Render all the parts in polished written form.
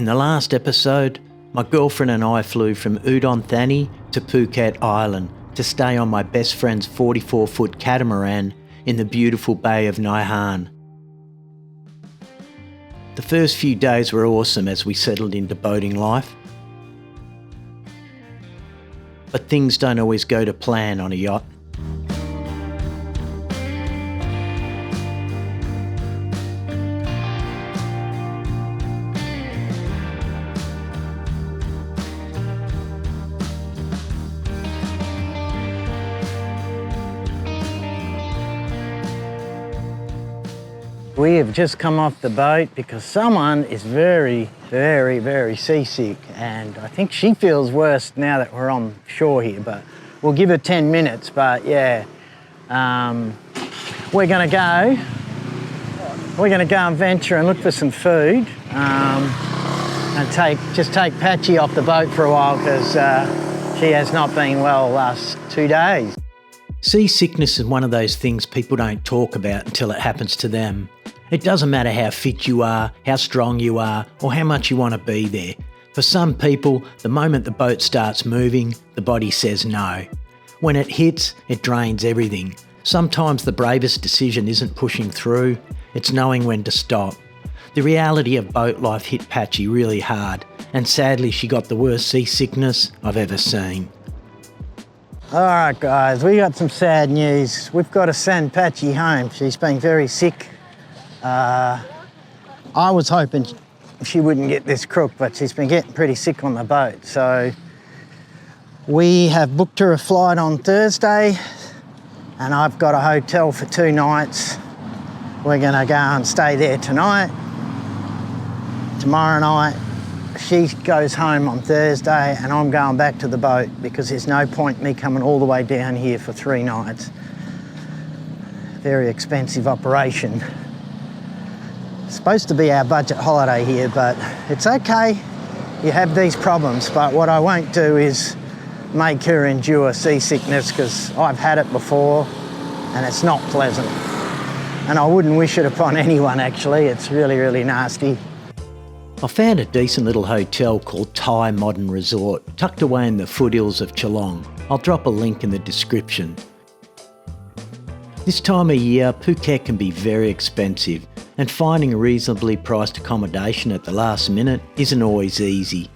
In the last episode, my girlfriend and I flew from Udon Thani to Phuket Island to stay on my best friend's 44-foot catamaran in the beautiful Bay of Nai Han. The first few days were awesome as we settled into boating life. But things don't always go to plan on a yacht. We have just come off the boat because someone is very, very, very seasick, and I think she feels worse now that we're on shore here, but we'll give her 10 minutes. But yeah, we're gonna go and venture and look for some food, and take Patchy off the boat for a while because she has not been well the last 2 days. Seasickness is one of those things people don't talk about until it happens to them. It doesn't matter how fit you are, how strong you are, or how much you want to be there. For some people, the moment the boat starts moving, the body says no. When it hits, it drains everything. Sometimes the bravest decision isn't pushing through, it's knowing when to stop. The reality of boat life hit Patchy really hard, and sadly she got the worst seasickness I've ever seen. Alright guys, we got some sad news. We've got to send Patchy home. She's been very sick. I was hoping she wouldn't get this crook, but she's been getting pretty sick on the boat. So we have booked her a flight on Thursday, and I've got a hotel for 2 nights. We're gonna go and stay there tonight. Tomorrow night, she goes home on Thursday, and I'm going back to the boat because there's no point me coming all the way down here for 3 nights. Very expensive operation. Supposed to be our budget holiday here, but it's okay. You have these problems, but what I won't do is make her endure seasickness because I've had it before and it's not pleasant. And I wouldn't wish it upon anyone actually. It's really, really nasty. I found a decent little hotel called Thai Modern Resort, tucked away in the foothills of Geelong. I'll drop a link in the description. This time of year, Phuket can be very expensive, and finding a reasonably priced accommodation at the last minute isn't always easy.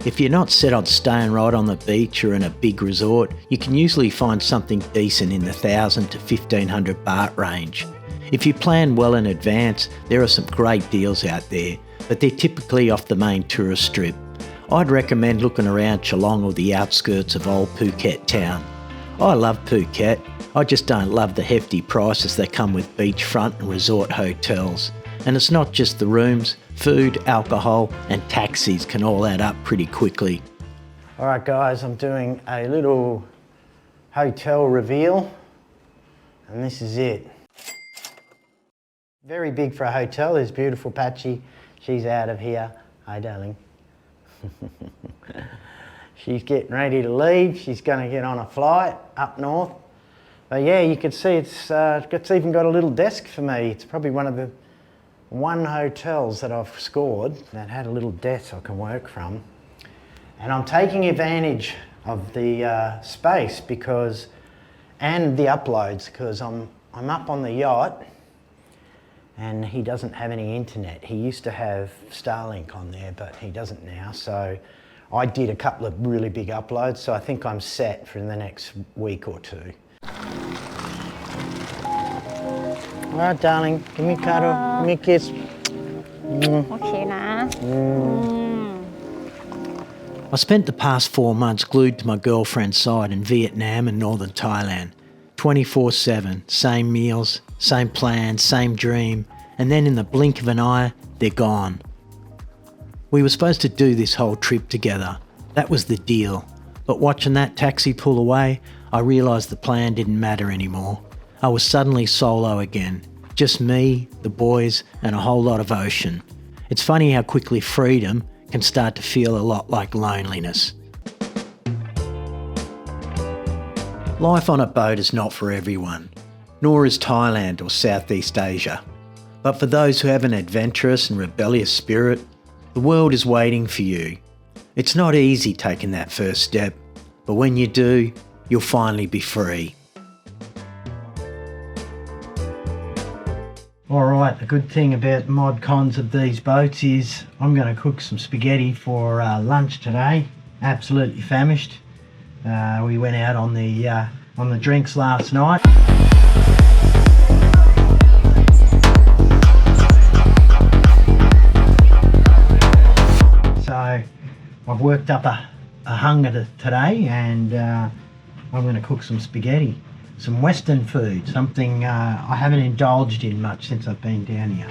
If you're not set on staying right on the beach or in a big resort, you can usually find something decent in the 1,000 to 1,500 baht range. If you plan well in advance, there are some great deals out there, but they're typically off the main tourist strip. I'd recommend looking around Geelong or the outskirts of old Phuket town. I love Phuket, I just don't love the hefty prices that come with beachfront and resort hotels. And it's not just the rooms, food, alcohol and taxis can all add up pretty quickly. Alright guys, I'm doing a little hotel reveal, and this is it. Very big for a hotel. There's beautiful Patchy, she's out of here. Hi darling. She's getting ready to leave. She's going to get on a flight up north. But yeah, you can see it's even got a little desk for me. It's probably one of the hotels that I've scored that had a little desk I can work from. And I'm taking advantage of the space and the uploads because I'm up on the yacht and he doesn't have any internet. He used to have Starlink on there, but he doesn't now. So I did a couple of really big uploads, so I think I'm set for the next week or 2. All right, darling, give me a cuddle, give me a kiss. Okay, na. I spent the past 4 months glued to my girlfriend's side in Vietnam and northern Thailand. 24/7, same meals, same plans, same dream, and then in the blink of an eye, they're gone. We were supposed to do this whole trip together. That was the deal. But watching that taxi pull away, I realised the plan didn't matter anymore. I was suddenly solo again. Just me, the boys, and a whole lot of ocean. It's funny how quickly freedom can start to feel a lot like loneliness. Life on a boat is not for everyone, nor is Thailand or Southeast Asia. But for those who have an adventurous and rebellious spirit, the world is waiting for you. It's not easy taking that first step, but when you do, you'll finally be free. Alright, the good thing about the mod cons of these boats is I'm going to cook some spaghetti for lunch today. Absolutely famished. We went out on the drinks last night. So I've worked up a hunger today, and I'm going to cook some spaghetti. Some Western food, something I haven't indulged in much since I've been down here.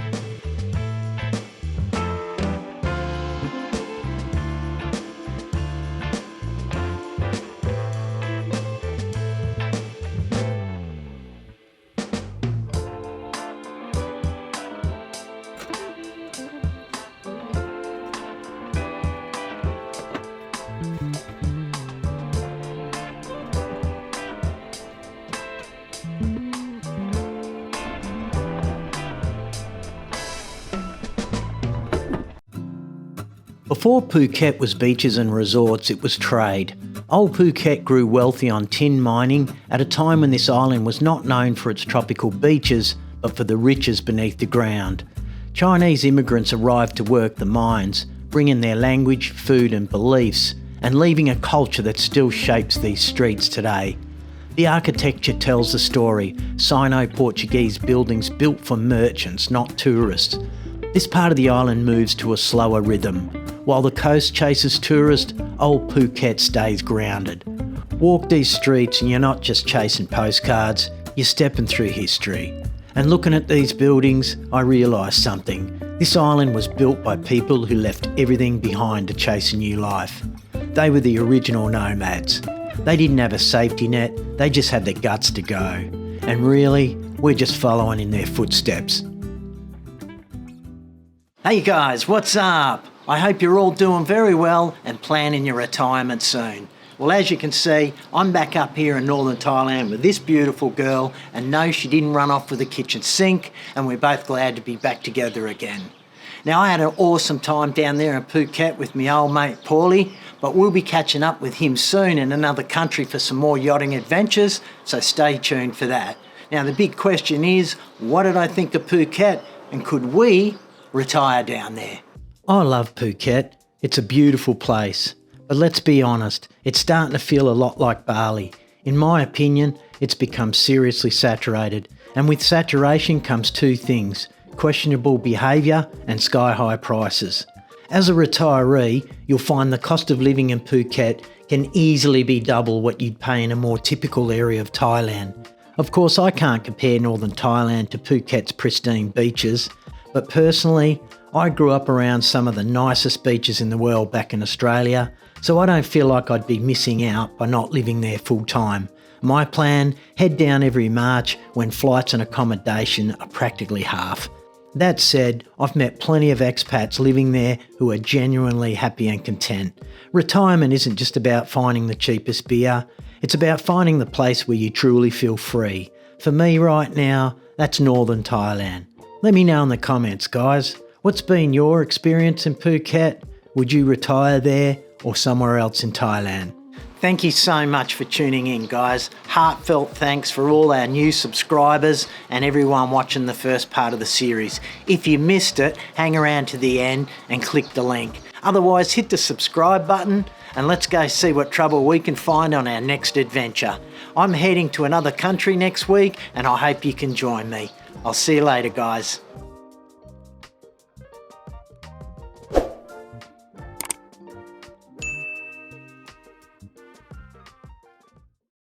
Before Phuket was beaches and resorts, it was trade. Old Phuket grew wealthy on tin mining at a time when this island was not known for its tropical beaches, but for the riches beneath the ground. Chinese immigrants arrived to work the mines, bringing their language, food and beliefs, and leaving a culture that still shapes these streets today. The architecture tells the story, Sino-Portuguese buildings built for merchants, not tourists. This part of the island moves to a slower rhythm. While the coast chases tourists, old Phuket stays grounded. Walk these streets and you're not just chasing postcards, you're stepping through history. And looking at these buildings, I realised something. This island was built by people who left everything behind to chase a new life. They were the original nomads. They didn't have a safety net, they just had the guts to go. And really, we're just following in their footsteps. Hey guys, what's up? I hope you're all doing very well and planning your retirement soon. Well, as you can see, I'm back up here in northern Thailand with this beautiful girl, and no, she didn't run off with the kitchen sink, and we're both glad to be back together again. Now, I had an awesome time down there in Phuket with my old mate Paulie, but we'll be catching up with him soon in another country for some more yachting adventures, so stay tuned for that. Now, the big question is, what did I think of Phuket, and could we retire down there? I love Phuket. It's a beautiful place. But let's be honest, it's starting to feel a lot like Bali. In my opinion, it's become seriously saturated. And with saturation comes two things: questionable behaviour and sky-high prices. As a retiree, you'll find the cost of living in Phuket can easily be double what you'd pay in a more typical area of Thailand. Of course, I can't compare northern Thailand to Phuket's pristine beaches, but personally, I grew up around some of the nicest beaches in the world back in Australia, so I don't feel like I'd be missing out by not living there full time. My plan, head down every March when flights and accommodation are practically half. That said, I've met plenty of expats living there who are genuinely happy and content. Retirement isn't just about finding the cheapest beer, it's about finding the place where you truly feel free. For me right now, that's northern Thailand. Let me know in the comments, guys. What's been your experience in Phuket? Would you retire there or somewhere else in Thailand? Thank you so much for tuning in, guys. Heartfelt thanks for all our new subscribers and everyone watching the first part of the series. If you missed it, hang around to the end and click the link. Otherwise, hit the subscribe button and let's go see what trouble we can find on our next adventure. I'm heading to another country next week and I hope you can join me. I'll see you later, guys.